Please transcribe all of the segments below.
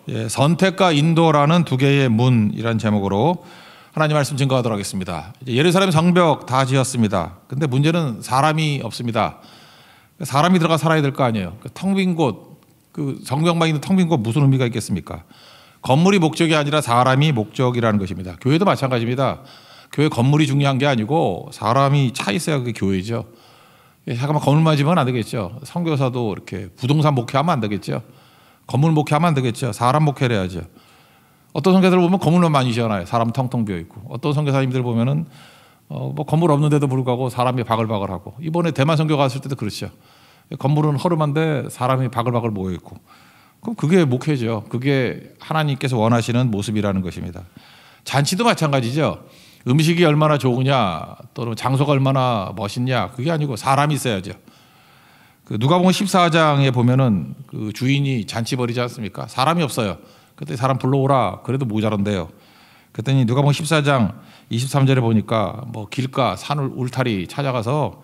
예, 선택과 인도라는 두 개의 문이라는 제목으로 하나님 말씀 증거하도록 하겠습니다. 예루살렘 성벽 다 지었습니다. 근데 문제는 사람이 없습니다. 사람이 들어가 살아야 될 거 아니에요. 텅 빈 곳, 그 성벽만 있는 텅 빈 곳 무슨 의미가 있겠습니까? 건물이 목적이 아니라 사람이 목적이라는 것입니다. 교회도 마찬가지입니다. 교회 건물이 중요한 게 아니고 사람이 차 있어야 그게 교회죠. 잠깐만 건물만 지으면 안 되겠죠. 선교사도 이렇게 부동산 목회하면 안 되겠죠. 건물 목회하면 안 되겠죠. 사람 목회를 해야죠. 어떤 선교사들 보면 건물만 많이 지어놔요. 사람 텅텅 비어 있고. 어떤 선교사님들 보면은 뭐 건물 없는데도 불구하고 사람이 바글바글하고. 이번에 대만 선교 갔을 때도 그렇죠. 건물은 허름한데 사람이 바글바글 모여 있고. 그럼 그게 목회죠. 그게 하나님께서 원하시는 모습이라는 것입니다. 잔치도 마찬가지죠. 음식이 얼마나 좋으냐 또는 장소가 얼마나 멋있냐 그게 아니고 사람이 있어야죠. 그 누가복음 14장에 보면은 그 주인이 잔치 벌이지 않습니까? 사람이 없어요. 그때 사람 불러오라 그래도 모자란데요. 그랬더니 누가복음 14장 23절에 보니까 뭐 길가 산 울타리 찾아가서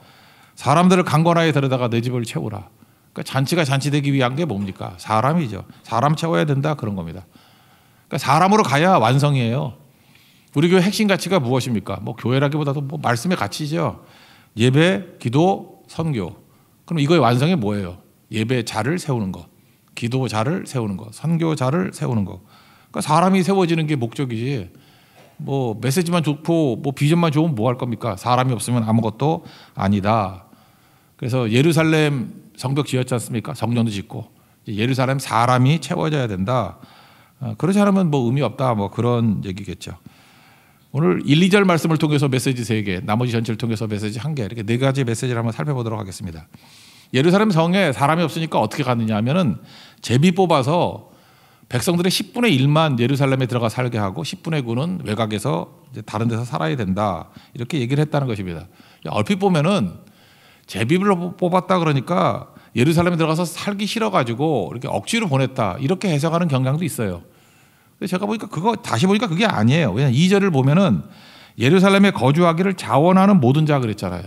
사람들을 강권하에 데려다가 내 집을 채우라. 그러니까 잔치가 잔치되기 위한 게 뭡니까? 사람이죠. 사람 채워야 된다 그런 겁니다. 그러니까 사람으로 가야 완성이에요. 우리 교회 핵심 가치가 무엇입니까? 뭐 교회라기보다도 뭐 말씀의 가치죠. 예배, 기도, 선교. 그럼 이거의 완성이 뭐예요? 예배 자를 세우는 것, 기도 자를 세우는 것, 선교 자를 세우는 것. 그러니까 사람이 세워지는 게 목적이지. 뭐 메시지만 좋고 뭐 비전만 좋으면 뭐 할 겁니까? 사람이 없으면 아무것도 아니다. 그래서 예루살렘 성벽 지었지 않습니까? 성전도 짓고 예루살렘 사람이 채워져야 된다. 그렇지 않으면 뭐 의미 없다. 뭐 그런 얘기겠죠. 오늘 1, 2절 말씀을 통해서 메시지 3개, 나머지 전체를 통해서 메시지 1개, 이렇게 4가지 메시지를 한번 살펴보도록 하겠습니다. 예루살렘 성에 사람이 없으니까 어떻게 갔느냐 하면은 제비 뽑아서 백성들의 10분의 1만 예루살렘에 들어가 살게 하고 10분의 9는 외곽에서 이제 다른 데서 살아야 된다. 이렇게 얘기를 했다는 것입니다. 얼핏 보면은 제비를 뽑았다 그러니까 예루살렘에 들어가서 살기 싫어가지고 이렇게 억지로 보냈다. 이렇게 해석하는 경향도 있어요. 제가 보니까 그거 다시 보니까 그게 아니에요. 왜냐하면 2절을 보면은 예루살렘에 거주하기를 자원하는 모든 자 그랬잖아요.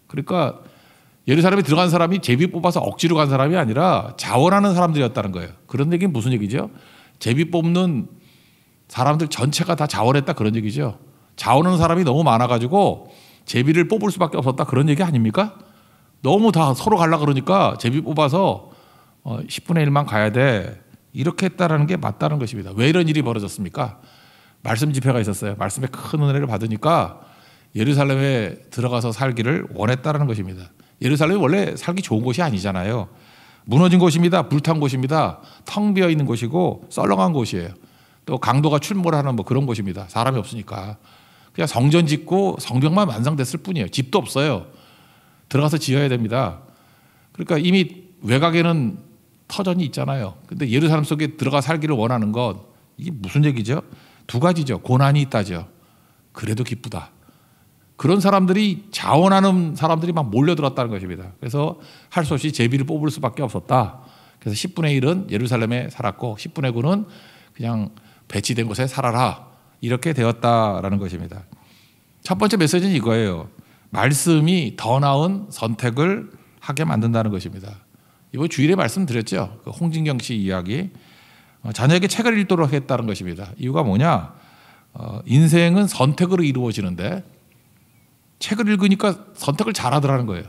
그러니까 예루살렘에 들어간 사람이 제비 뽑아서 억지로 간 사람이 아니라 자원하는 사람들이었다는 거예요. 그런 얘기는 무슨 얘기죠? 제비 뽑는 사람들 전체가 다 자원했다 그런 얘기죠. 자원하는 사람이 너무 많아가지고 제비를 뽑을 수밖에 없었다 그런 얘기 아닙니까? 너무 다 서로 가려고 그러니까 제비 뽑아서 10분의 1만 가야 돼. 이렇게 했다라는 게 맞다는 것입니다. 왜 이런 일이 벌어졌습니까? 말씀 집회가 있었어요. 말씀에 큰 은혜를 받으니까 예루살렘에 들어가서 살기를 원했다라는 것입니다. 예루살렘이 원래 살기 좋은 곳이 아니잖아요. 무너진 곳입니다. 불탄 곳입니다. 텅 비어 있는 곳이고 썰렁한 곳이에요. 또 강도가 출몰하는 뭐 그런 곳입니다. 사람이 없으니까. 그냥 성전 짓고 성벽만 완성됐을 뿐이에요. 집도 없어요. 들어가서 지어야 됩니다. 그러니까 이미 외곽에는 터전이 있잖아요. 근데 예루살렘 속에 들어가 살기를 원하는 건 이게 무슨 얘기죠? 2가지죠. 고난이 있다죠. 그래도 기쁘다. 그런 사람들이 자원하는 사람들이 막 몰려들었다는 것입니다. 그래서 할 수 없이 제비를 뽑을 수밖에 없었다. 그래서 10분의 1은 예루살렘에 살았고 10분의 9는 그냥 배치된 곳에 살아라. 이렇게 되었다라는 것입니다. 첫 번째 메시지는 이거예요. 말씀이 더 나은 선택을 하게 만든다는 것입니다. 이번 주일에 말씀드렸죠. 그 홍진경 씨 이야기. 자녀에게 책을 읽도록 했다는 것입니다. 이유가 뭐냐? 인생은 선택으로 이루어지는데 책을 읽으니까 선택을 잘하더라는 거예요.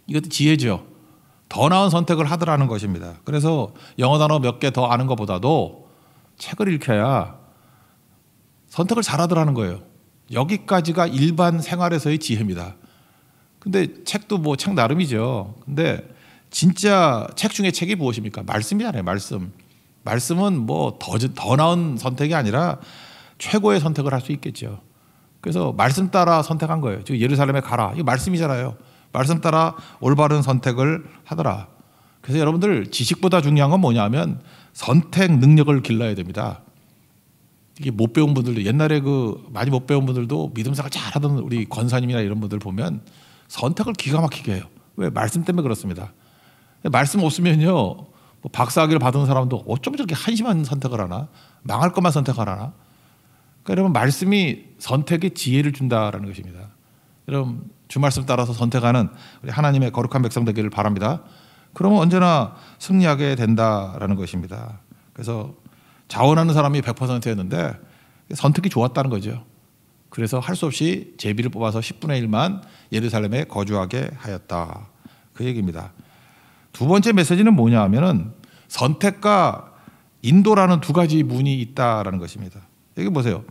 이것도 지혜죠. 더 나은 선택을 하더라는 것입니다. 그래서 영어 단어 몇 개 더 아는 것보다도 책을 읽혀야 선택을 잘하더라는 거예요. 여기까지가 일반 생활에서의 지혜입니다. 근데 책도 뭐 책 나름이죠. 근데 진짜 책 중에 책이 무엇입니까? 말씀이잖아요. 말씀은 뭐 더 나은 선택이 아니라 최고의 선택을 할 수 있겠죠. 그래서 말씀 따라 선택한 거예요. 지금 예루살렘에 가라. 이거 말씀이잖아요. 말씀 따라 올바른 선택을 하더라. 그래서 여러분들 지식보다 중요한 건 뭐냐면 선택 능력을 길러야 됩니다. 이게 못 배운 분들도 옛날에 그 많이 못 배운 분들도 믿음 생활 잘하던 우리 권사님이나 이런 분들 보면 선택을 기가 막히게 해요. 왜? 말씀 때문에 그렇습니다. 말씀 없으면요, 뭐 박사학위를 받은 사람도 어쩜 저렇게 한심한 선택을 하나? 망할 것만 선택하나? 그러니까 여러분 말씀이 선택에 지혜를 준다라는 것입니다. 여러분 주 말씀 따라서 선택하는 우리 하나님의 거룩한 백성 되기를 바랍니다. 그러면 언제나 승리하게 된다라는 것입니다. 그래서 자원하는 사람이 100%였는데 선택이 좋았다는 거죠. 그래서 할 수 없이 제비를 뽑아서 10분의 1만 예루살렘에 거주하게 하였다. 그 얘기입니다. 두 번째 메시지는 뭐냐 하면은 선택과 인도라는 두 가지 문이 있다라는 것입니다. 여기 보세요.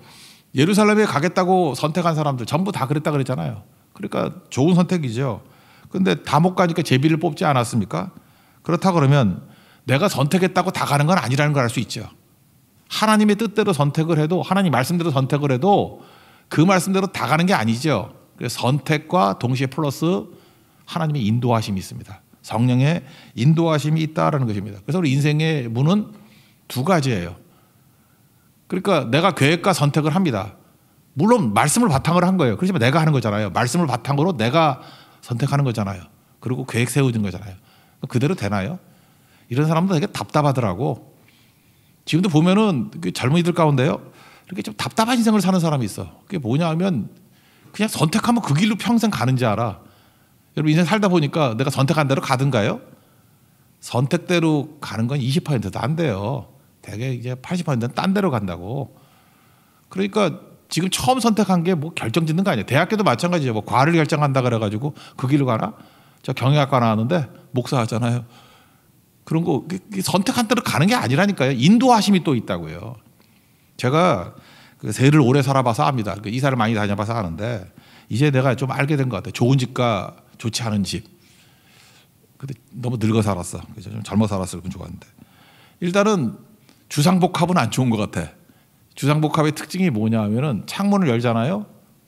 예루살렘에 가겠다고 선택한 사람들 전부 다 그랬다 그랬잖아요. 그러니까 좋은 선택이죠. 근데 다 못 가니까 제비를 뽑지 않았습니까? 그렇다 그러면 내가 선택했다고 다 가는 건 아니라는 걸 알 수 있죠. 하나님의 뜻대로 선택을 해도, 하나님 말씀대로 선택을 해도 그 말씀대로 다 가는 게 아니죠. 그래서 선택과 동시에 플러스 하나님의 인도하심이 있습니다. 성령의 인도하심이 있다라는 것입니다. 그래서 우리 인생의 문은 두 가지예요. 그러니까 내가 계획과 선택을 합니다. 물론 말씀을 바탕으로 한 거예요. 그렇지만 내가 하는 거잖아요. 말씀을 바탕으로 내가 선택하는 거잖아요. 그리고 계획 세우는 거잖아요. 그대로 되나요? 이런 사람도 되게 답답하더라고. 지금도 보면은 젊은이들 가운데요, 이렇게 좀 답답한 인생을 사는 사람이 있어. 그게 뭐냐 하면 그냥 선택하면 그 길로 평생 가는지 알아. 여러분 인생 살다 보니까 내가 선택한 대로 가든가요? 선택대로 가는 건 20%도 안 돼요. 대개 이제 80%는 딴 데로 간다고. 그러니까 지금 처음 선택한 게 뭐 결정 짓는 거 아니에요. 대학교도 마찬가지죠. 뭐 과를 결정한다 그래가지고 그 길로 가나? 저 경영학과 나왔는데 목사 하잖아요. 그런 거 선택한 대로 가는 게 아니라니까요. 인도하심이 또 있다고요. 제가 그 세를 오래 살아봐서 압니다. 이사를 많이 다녀봐서 아는데 이제 내가 좀 알게 된 것 같아요. 좋은 집과 좋지 않은 집. 근데 너무 늙어 살았어. 그죠? 좀 젊어 살았을 건 좋았는데. 일단은 주상복합은 안 좋은 것 같아. 주상복합의 특징이 뭐냐 하면은 창문을 열잖아요.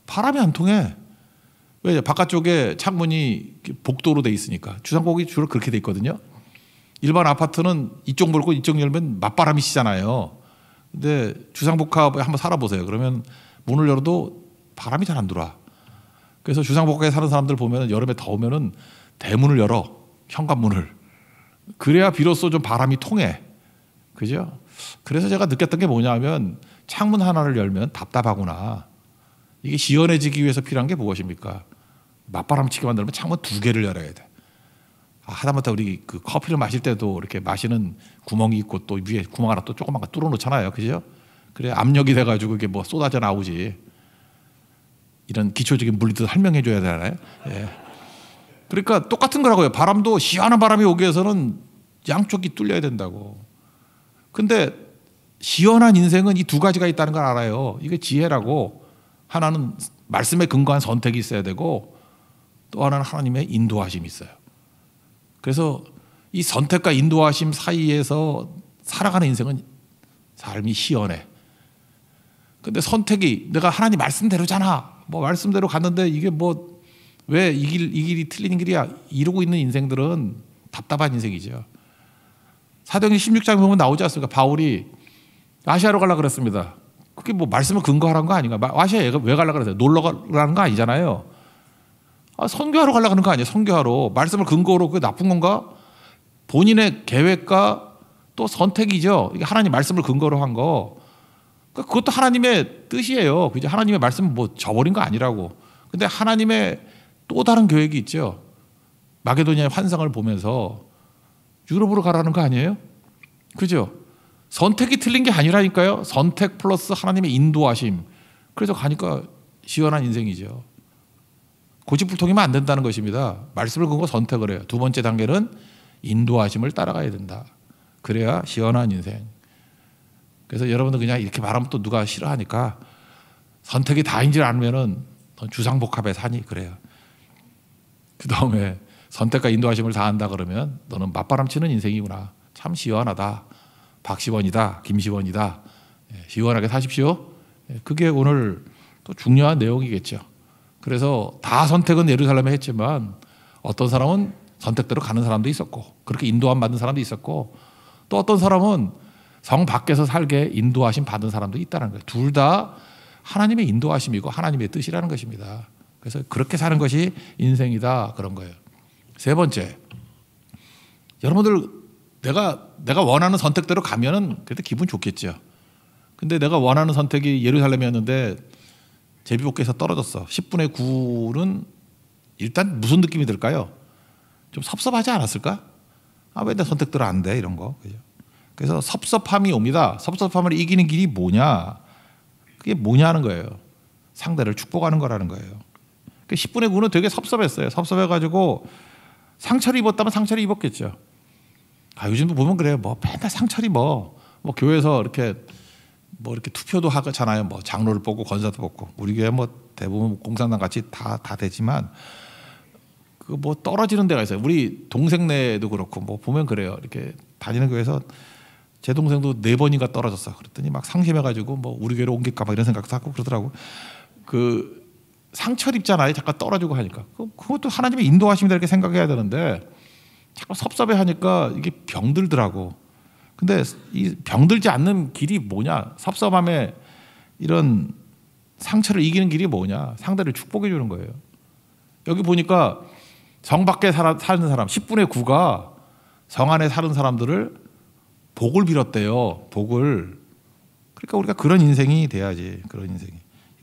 바람이 안 통해. 왜? 바깥쪽에 창문이 복도로 돼 있으니까. 주상복합이 주로 그렇게 돼 있거든요. 일반 아파트는 이쪽 물고 이쪽 열면 맞바람이 시잖아요. 근데 주상복합에 한번 살아보세요. 그러면 문을 열어도 바람이 잘 안 들어와. 그래서 주상복합에 사는 사람들 보면 여름에 더우면은 대문을 열어. 현관문을. 그래야 비로소 좀 바람이 통해. 그죠? 그래서 제가 느꼈던 게 뭐냐면 창문 하나를 열면 답답하구나. 이게 시원해지기 위해서 필요한 게 무엇입니까? 맞바람 치게 만들면 창문 두 개를 열어야 돼. 하다못해 우리 그 커피를 마실 때도 이렇게 마시는 구멍이 있고 또 위에 구멍 하나 또 조그만 거 뚫어 놓잖아요. 그죠? 그래 압력이 돼가지고 이게 뭐 쏟아져 나오지. 이런 기초적인 물리도 설명해 줘야 되나요? 예. 그러니까 똑같은 거라고요. 바람도 시원한 바람이 오기 위해서는 양쪽이 뚫려야 된다고. 근데 시원한 인생은 이 두 가지가 있다는 걸 알아요. 이게 지혜라고. 하나는 말씀에 근거한 선택이 있어야 되고 또 하나는 하나님의 인도하심이 있어요. 그래서 이 선택과 인도하심 사이에서 살아가는 인생은 삶이 시원해. 근데 선택이 내가 하나님 말씀대로잖아. 뭐 말씀대로 갔는데 이게 뭐 왜 이 길이 틀린 길이야. 이러고 있는 인생들은 답답한 인생이죠. 사도행전 16장에 보면 나오지 않습니까? 바울이 아시아로 가려고 그랬습니다. 그게 뭐 말씀을 근거하라는 거 아닌가? 아시아에 왜 가려고 그랬어요? 놀러 가라는 거 아니잖아요. 선교하러 가려고 하는 거 아니에요? 선교하러. 말씀을 근거로 그게 나쁜 건가? 본인의 계획과 또 선택이죠. 이게 하나님 말씀을 근거로 한 거. 그것도 하나님의 뜻이에요. 그죠? 하나님의 말씀은 뭐 저버린 거 아니라고. 근데 하나님의 또 다른 계획이 있죠. 마게도니아의 환상을 보면서 유럽으로 가라는 거 아니에요? 그죠? 선택이 틀린 게 아니라니까요. 선택 플러스 하나님의 인도하심. 그래서 가니까 시원한 인생이죠. 고집불통이면 안 된다는 것입니다. 말씀을 근거 선택을 해요. 두 번째 단계는 인도하심을 따라가야 된다. 그래야 시원한 인생. 그래서 여러분들 그냥 이렇게 말하면 또 누가 싫어하니까 선택이 다인지 않으면은 주상복합에 사니 그래요. 그 다음에 선택과 인도하심을 다 한다 그러면 너는 맞바람 치는 인생이구나. 참 시원하다. 박시원이다. 김시원이다. 시원하게 사십시오. 그게 오늘 또 중요한 내용이겠죠. 그래서 다 선택은 예루살렘에 했지만 어떤 사람은 선택대로 가는 사람도 있었고 그렇게 인도함 받은 사람도 있었고 또 어떤 사람은 성 밖에서 살게 인도하심 받은 사람도 있다는 거예요. 둘 다 하나님의 인도하심이고 하나님의 뜻이라는 것입니다. 그래서 그렇게 사는 것이 인생이다 그런 거예요. 세 번째, 여러분들 내가 원하는 선택대로 가면은 그래도 기분 좋겠죠. 근데 내가 원하는 선택이 예루살렘이었는데 제비뽑기에서 떨어졌어. 10분의 9는 일단 무슨 느낌이 들까요? 좀 섭섭하지 않았을까? 왜 내 선택대로 안 돼? 이런 거. 그죠? 그래서 섭섭함이 옵니다. 섭섭함을 이기는 길이 뭐냐? 그게 뭐냐는 거예요. 상대를 축복하는 거라는 거예요. 10분의 9는 되게 섭섭했어요. 섭섭해가지고 상처를 입었다면 상처를 입었겠죠. 요즘도 보면 그래요. 뭐 맨날 상처리 뭐 교회에서 이렇게 투표도 하잖아요. 뭐 장로를 뽑고 권사도 뽑고 우리 교회 뭐 대부분 공산당 같이 다 되지만 그 뭐 떨어지는 데가 있어요. 우리 동생네도 그렇고 뭐 보면 그래요. 이렇게 다니는 교회에서 제 동생도 4번인가 떨어졌어. 그랬더니 막 상심해가지고 뭐 우리 교회로 옮길까 봐 이런 생각도 하고 그러더라고. 그 상처를 입잖아요. 잠깐 떨어지고 하니까 그것도 하나님의 인도하심이다 이렇게 생각해야 되는데 자꾸 섭섭해하니까 이게 병들더라고. 근데 이 병들지 않는 길이 뭐냐? 섭섭함에 이런 상처를 이기는 길이 뭐냐? 상대를 축복해 주는 거예요. 여기 보니까 성 밖에 사는 사람 10분의 9가 성 안에 사는 사람들을 복을 빌었대요. 복을. 그러니까 우리가 그런 인생이 돼야지. 그런 인생이.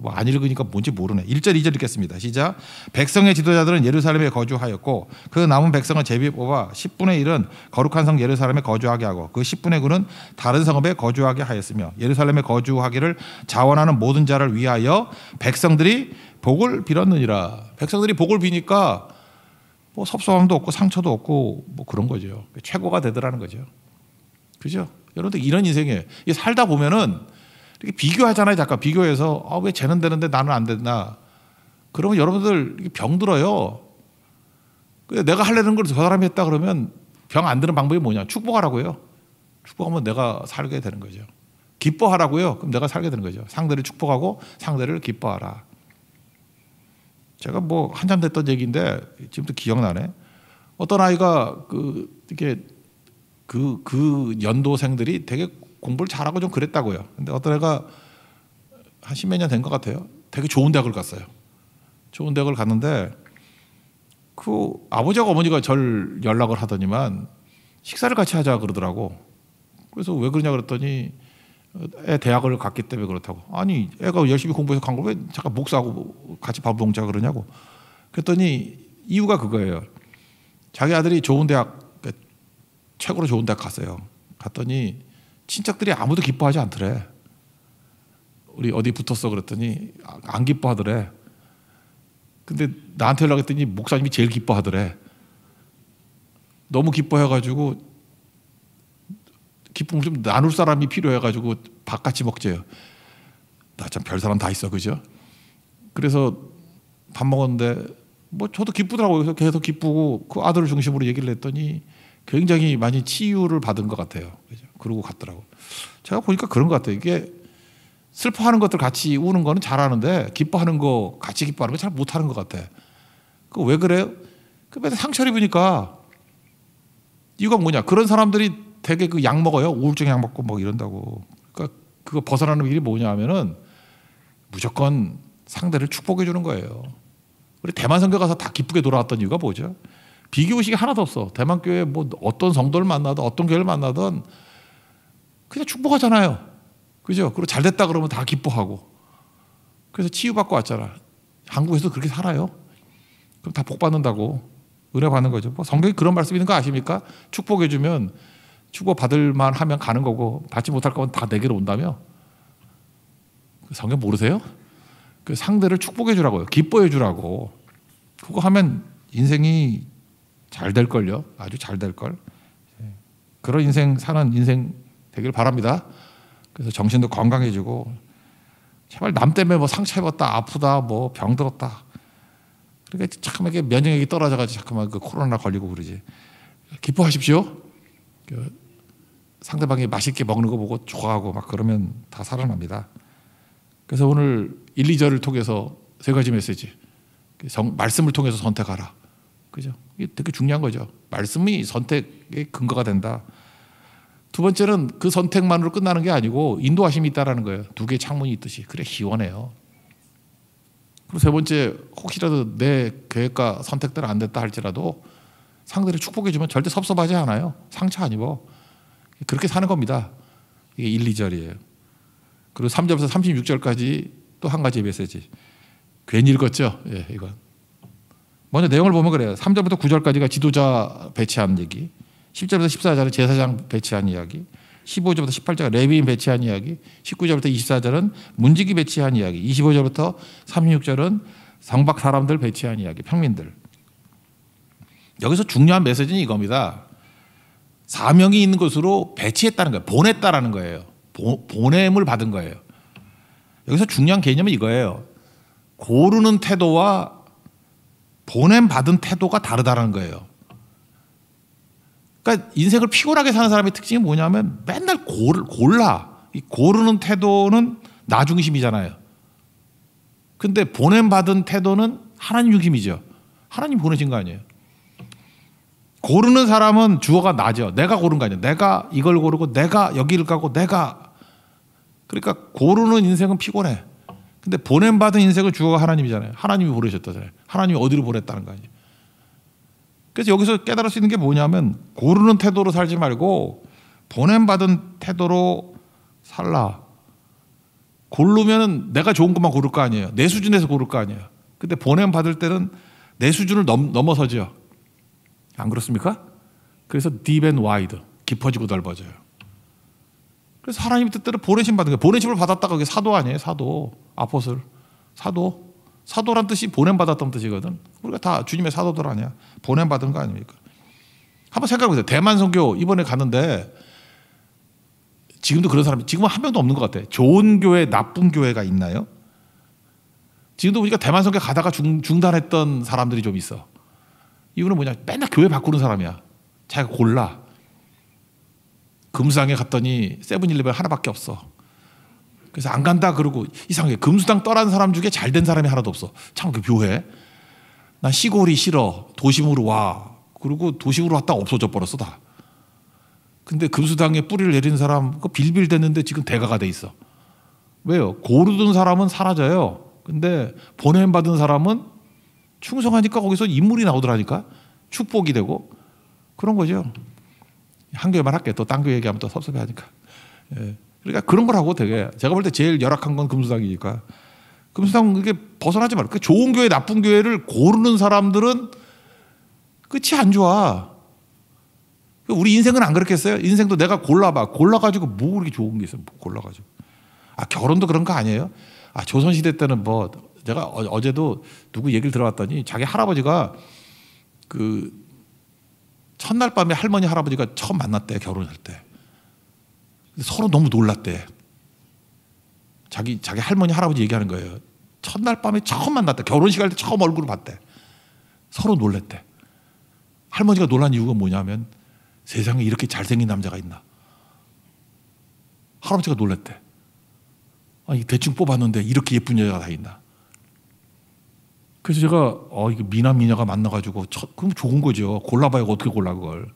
뭐 안 읽으니까 뭔지 모르네. 1절 2절 읽겠습니다. 시작. 백성의 지도자들은 예루살렘에 거주하였고 그 남은 백성을 제비 뽑아 10분의 1은 거룩한 성 예루살렘에 거주하게 하고 그 10분의 9는 다른 성읍에 거주하게 하였으며 예루살렘에 거주하기를 자원하는 모든 자를 위하여 백성들이 복을 빌었느니라. 백성들이 복을 비니까 뭐 섭섭함도 없고 상처도 없고 뭐 그런 거죠. 최고가 되더라는 거죠. 그죠? 여러분들 이런 인생이에요. 살다 보면은 이렇게 비교하잖아요. 잠깐 비교해서 왜 쟤는 되는데 나는 안 된다. 그러면 여러분들 병들어요. 내가 하려는 걸 저 사람이 했다 그러면 병 안 드는 방법이 뭐냐? 축복하라고요. 축복하면 내가 살게 되는 거죠. 기뻐하라고요. 그럼 내가 살게 되는 거죠. 상대를 축복하고 상대를 기뻐하라. 제가 뭐 한참 됐던 얘기인데 지금도 기억나네. 어떤 아이가 이렇게 그 연도생들이 되게 공부를 잘하고 좀 그랬다고요. 근데 어떤 애가 한 10몇 년 된 것 같아요. 되게 좋은 대학을 갔어요. 좋은 대학을 갔는데 그 아버지하고 어머니가 절 연락을 하더니만 식사를 같이 하자 그러더라고. 그래서 왜 그러냐 그랬더니 애 대학을 갔기 때문에 그렇다고. 아니 애가 열심히 공부해서 간 걸 왜 잠깐 목사하고 같이 밥 먹자 그러냐고. 그랬더니 이유가 그거예요. 자기 아들이 좋은 대학 최고로 좋은 대학 갔어요. 갔더니 친척들이 아무도 기뻐하지 않더래. 우리 어디 붙었어 그랬더니 안 기뻐하더래. 근데 나한테 연락했더니 목사님이 제일 기뻐하더래. 너무 기뻐해가지고 기쁨을 좀 나눌 사람이 필요해가지고 밥 같이 먹재요. 나 참 별 사람 다 있어, 그죠? 그래서 밥 먹었는데 뭐 저도 기쁘더라고요. 그래서 계속 기쁘고 그 아들을 중심으로 얘기를 했더니 굉장히 많이 치유를 받은 것 같아요. 그죠? 그러고 갔더라고. 제가 보니까 그런 것 같아요. 이게 슬퍼하는 것들 같이 우는 거는 잘하는데 기뻐하는 거 같이 기뻐하는 거 잘 못하는 것 같아. 그 왜 그래요? 그 맨날 상처를 입으니까. 이유가 뭐냐? 그런 사람들이 되게 그 약 먹어요. 우울증 약 먹고 뭐 이런다고. 그러니까 그거 벗어나는 길이 뭐냐 하면은 무조건 상대를 축복해 주는 거예요. 우리 대만 선교 가서 다 기쁘게 돌아왔던 이유가 뭐죠? 비교의식이 하나도 없어. 대만 교회 뭐 어떤 성도를 만나든 어떤 교회를 만나든 그냥 축복하잖아요. 그죠? 그리고 잘 됐다 그러면 다 기뻐하고. 그래서 치유받고 왔잖아. 한국에서도 그렇게 살아요. 그럼 다 복 받는다고. 은혜 받는 거죠. 뭐 성경에 그런 말씀 있는 거 아십니까? 축복해 주면 축복 받을 만 하면 가는 거고 받지 못할 거면 다 내게로 온다며. 성경 모르세요? 그 상대를 축복해 주라고요. 기뻐해 주라고. 그거 하면 인생이 잘 될걸요. 아주 잘 될걸. 그런 인생 사는 인생 되길 바랍니다. 그래서 정신도 건강해지고 제발 남 때문에 뭐 상처 입었다 아프다 뭐 병들었다 그러니까 참 이게 면역력이 떨어져가지고 자꾸만 그 코로나 걸리고 그러지. 기뻐하십시오. 상대방이 맛있게 먹는 거 보고 좋아하고 막 그러면 다 살아납니다. 그래서 오늘 1, 2절을 통해서 3가지 메시지. 말씀을 통해서 선택하라. 그죠? 이게 되게 중요한 거죠. 말씀이 선택의 근거가 된다. 두 번째는 그 선택만으로 끝나는 게 아니고 인도하심이 있다라는 거예요. 2개의 창문이 있듯이. 그래 시원해요. 그리고 세 번째, 혹시라도 내 계획과 선택대로 안 됐다 할지라도 상대를 축복해 주면 절대 섭섭하지 않아요. 상처 안 입어. 그렇게 사는 겁니다. 이게 1, 2절이에요. 그리고 3절부터 36절까지 또 한 가지 메시지. 괜히 읽었죠? 예, 이건. 먼저 내용을 보면 그래요. 3절부터 9절까지가 지도자 배치한 얘기. 10절부터 14절은 제사장 배치한 이야기. 15절부터 18절 레위인 배치한 이야기, 19절부터 24절은 문지기 배치한 이야기, 25절부터 36절은 성박 사람들 배치한 이야기, 평민들. 여기서 중요한 메시지는 이겁니다. 사명이 있는 것으로 배치했다는 거예요. 보냈다라는 거예요. 보냄을 받은 거예요. 여기서 중요한 개념은 이거예요. 고르는 태도와 보냄 받은 태도가 다르다는 거예요. 그러니까 인생을 피곤하게 사는 사람의 특징이 뭐냐면 맨날 골라. 이 고르는 태도는 나 중심이잖아요. 근데 보냄 받은 태도는 하나님 중심이죠. 하나님 보내신 거 아니에요. 고르는 사람은 주어가 나죠. 내가 고른 거 아니에요. 내가 이걸 고르고 내가 여기를 가고 내가. 그러니까 고르는 인생은 피곤해. 근데 보냄 받은 인생은 주어가 하나님이잖아요. 하나님이 보내셨다잖아요. 하나님이 어디로 보냈다는 거 아니에요. 그래서 여기서 깨달을 수 있는 게 뭐냐면 고르는 태도로 살지 말고 보냄 받은 태도로 살라. 고르면 내가 좋은 것만 고를 거 아니에요. 내 수준에서 고를 거 아니에요. 근데 보냄 받을 때는 내 수준을 넘어서죠. 안 그렇습니까? 그래서 deep and wide, 깊어지고 넓어져요. 그래서 하나님 뜻대로 보내심 받은 거예요. 보내심을 받았다가 그게 사도 아니에요. 사도, 아포슬, 사도. 사도란 뜻이 보냄 받았다는 뜻이거든. 우리가 다 주님의 사도들 아니야. 보냄 받은 거 아닙니까? 한번 생각해 보세요. 대만 선교 이번에 갔는데 지금도 그런 사람이 지금은 한 명도 없는 것 같아. 좋은 교회, 나쁜 교회가 있나요? 지금도 우리가 대만 선교 가다가 중단했던 사람들이 좀 있어. 이유는 뭐냐? 맨날 교회 바꾸는 사람이야. 자기가 골라. 금수당에 갔더니 세븐일레븐 하나밖에 없어. 그래서 안 간다 그러고 이상하게 금수당 떠난 사람 중에 잘된 사람이 하나도 없어. 참 그 묘해. 난 시골이 싫어. 도심으로 와. 그리고 도심으로 왔다가 없어져 버렸어 다. 근데 금수당에 뿌리를 내린 사람 그 빌빌댔는데 지금 대가가 돼 있어. 왜요? 고르던 사람은 사라져요. 근데 보냄 받은 사람은 충성하니까 거기서 인물이 나오더라니까. 축복이 되고 그런 거죠. 한 교회만 할게. 또 딴 교회 얘기하면 또 섭섭해하니까. 예. 그러니까 그런 거라고 되게 제가 볼 때 제일 열악한 건 금수당이니까. 금수당 이게 벗어나지 말고 그 좋은 교회 나쁜 교회를 고르는 사람들은 끝이 안 좋아. 우리 인생은 안 그렇겠어요? 인생도 내가 골라봐. 골라가지고 뭐 그렇게 좋은 게 있어? 뭐 골라가지고. 아 결혼도 그런 거 아니에요? 아 조선시대 때는 뭐 제가 어제도 누구 얘기를 들어봤더니 자기 할아버지가 그 첫날 밤에 할머니 할아버지가 처음 만났대 결혼할 때. 서로 너무 놀랐대. 자기 할머니 할아버지 얘기하는 거예요. 첫날 밤에 처음 만났대. 결혼식 할 때 처음 얼굴을 봤대. 서로 놀랬대. 할머니가 놀란 이유가 뭐냐면 세상에 이렇게 잘생긴 남자가 있나. 할아버지가 놀랬대. 아니 대충 뽑았는데 이렇게 예쁜 여자가 다 있나. 그래서 제가 이거 미남 미녀가 만나가지고 그럼 좋은 거죠. 골라봐야 어떻게 골라 그걸.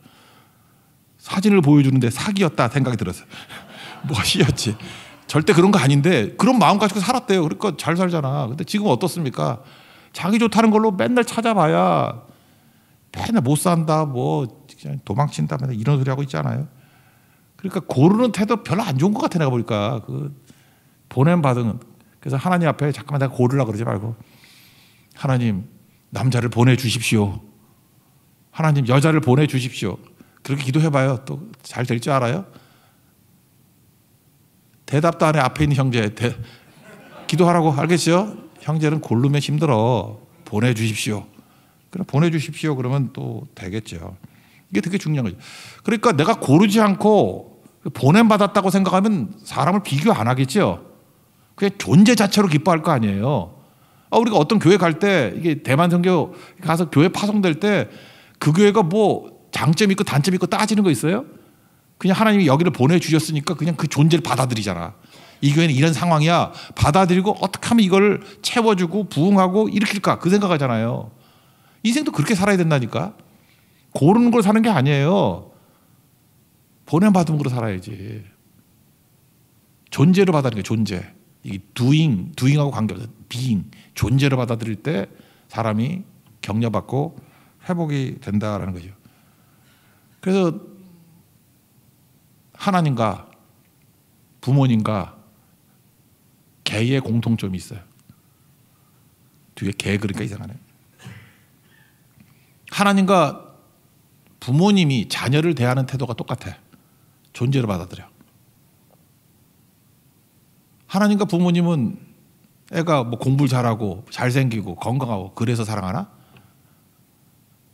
사진을 보여주는데 사기였다 생각이 들었어요. 뭐시였지. 절대 그런 거 아닌데 그런 마음 가지고 살았대요. 그러니까 잘 살잖아. 근데 지금 어떻습니까? 자기 좋다는 걸로 맨날 찾아봐야 맨날 못 산다 뭐 그냥 도망친다 맨날 이런 소리 하고 있잖아요. 그러니까 고르는 태도 별로 안 좋은 것 같아 내가 보니까. 그 보냄 받은. 그래서 하나님 앞에 잠깐만 내가 고르려고 그러지 말고 하나님 남자를 보내주십시오. 하나님 여자를 보내주십시오. 그렇게 기도해봐요. 또 잘 될 줄 알아요? 대답도 안 해. 앞에 있는 형제 기도하라고. 알겠죠? 형제는 고르면 힘들어. 보내주십시오. 그럼 보내주십시오. 그러면 또 되겠죠. 이게 되게 중요한 거죠. 그러니까 내가 고르지 않고 보냄받았다고 생각하면 사람을 비교 안 하겠죠. 그게 존재 자체로 기뻐할 거 아니에요. 우리가 어떤 교회 갈 때 이게 대만 선교 가서 교회 파송될 때 그 교회가 뭐 장점 있고 단점 있고 따지는 거 있어요? 그냥 하나님이 여기를 보내주셨으니까 그냥 그 존재를 받아들이잖아. 이 교회는 이런 상황이야. 받아들이고 어떻게 하면 이걸 채워주고 부응하고 일으킬까 그 생각하잖아요. 인생도 그렇게 살아야 된다니까. 고르는 걸 사는 게 아니에요. 보냄받은 걸로 살아야지. 존재를 받아들이는 거예요. 존재. 이 doing하고 관계없어요. being. 존재를 받아들일 때 사람이 격려받고 회복이 된다라는 거죠. 그래서 하나님과 부모님과 개의 공통점이 있어요. 뒤에 개 그러니까 이상하네. 하나님과 부모님이 자녀를 대하는 태도가 똑같아. 존재를 받아들여. 하나님과 부모님은 애가 뭐 공부를 잘하고 잘생기고 건강하고 그래서 사랑하나?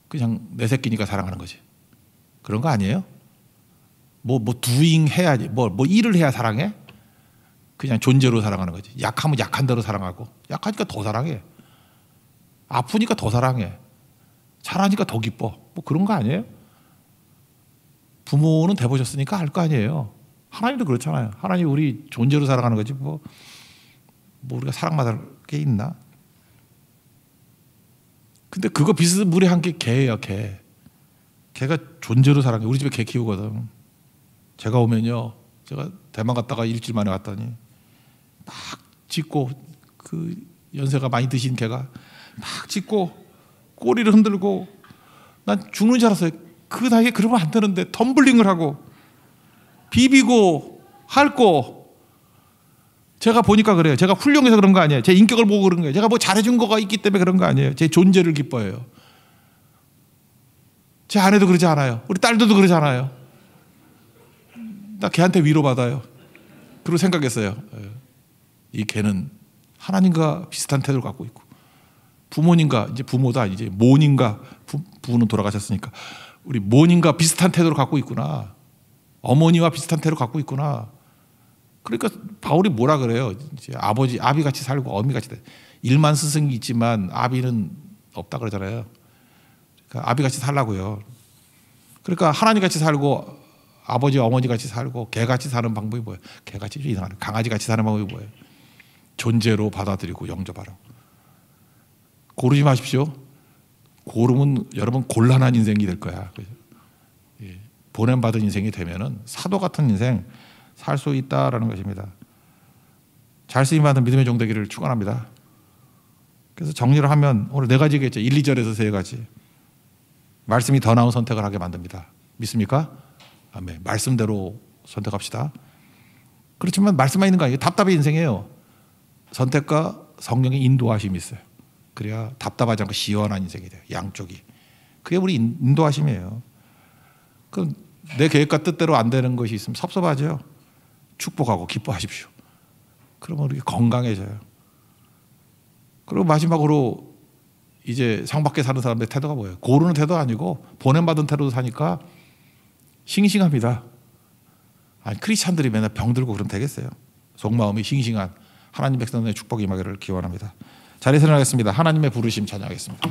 그냥 내 새끼니까 사랑하는 거지. 그런 거 아니에요? 뭐 두잉 해야지. 뭐 일을 해야 사랑해? 그냥 존재로 사랑하는 거지. 약하면 약한 대로 사랑하고, 약하니까 더 사랑해. 아프니까 더 사랑해. 잘하니까 더 기뻐. 뭐 그런 거 아니에요? 부모는 돼보셨으니까 알 거 아니에요. 하나님도 그렇잖아요. 하나님 우리 존재로 살아가는 거지 뭐 우리가 사랑받을 게 있나? 근데 그거 비슷한 무례한 게 개예요. 개가 존재로 살아가는 게. 우리 집에 개 키우거든. 제가 오면요, 제가 대만 갔다가 일주일 만에 왔더니 막 짖고, 그 연세가 많이 드신 개가 막 짖고 꼬리를 흔들고, 난 죽는 줄 알았어요. 그 나이에 그러면 안 되는데 텀블링을 하고 비비고 핥고. 제가 보니까 그래요. 제가 훌륭해서 그런 거 아니에요. 제 인격을 보고 그런 거예요. 제가 뭐 잘해준 거가 있기 때문에 그런 거 아니에요. 제 존재를 기뻐해요. 제 아내도 그러지 않아요. 우리 딸들도 그러지 않아요. 나 걔한테 위로받아요. 그리고 생각했어요. 이 걔는 하나님과 비슷한 태도를 갖고 있고, 부모님과, 이제 부모도 아니지, 모님과 부부는 돌아가셨으니까 우리 모님과 비슷한 태도를 갖고 있구나. 어머니와 비슷한 태도를 갖고 있구나. 그러니까 바울이 뭐라 그래요? 이제 아비 같이 살고 어미 같이. 일만 스승이 있지만 아비는 없다 그러잖아요. 그러니까 아비 같이 살라고요. 그러니까 하나님 같이 살고 아버지 어머니 같이 살고 개 같이 사는 방법이 뭐예요? 개 같이 이상하네. 강아지 같이 사는 방법이 뭐예요? 존재로 받아들이고 영접하라고. 고르지 마십시오. 고르면 여러분 곤란한 인생이 될 거야. 보냄받은 인생이 되면은 사도 같은 인생 살 수 있다라는 것입니다. 잘 쓰임받은 믿음의 종 되기를 축원합니다. 그래서 정리를 하면 오늘 4가지겠죠. 1, 2절에서 3가지. 말씀이 더 나은 선택을 하게 만듭니다. 믿습니까? 아멘. 말씀대로 선택합시다. 그렇지만 말씀만 있는 거 아니에요. 답답한 인생이에요. 선택과 성령의 인도하심이 있어요. 그래야 답답하지 않고 시원한 인생이 돼요. 양쪽이. 그게 우리 인도하심이에요. 그럼 내 계획과 뜻대로 안 되는 것이 있으면 섭섭하죠. 축복하고 기뻐하십시오. 그러면 우리 건강해져요. 그리고 마지막으로 이제 상밖에 사는 사람들의 태도가 뭐예요? 고르는 태도 아니고 보냄받은 태도로 사니까 싱싱합니다. 아니, 크리스찬들이 맨날 병들고 그러면 되겠어요? 속마음이 싱싱한 하나님 백성들의 축복이 임하기를 기원합니다. 자리에서 일어나겠습니다. 하나님의 부르심 찬양하겠습니다.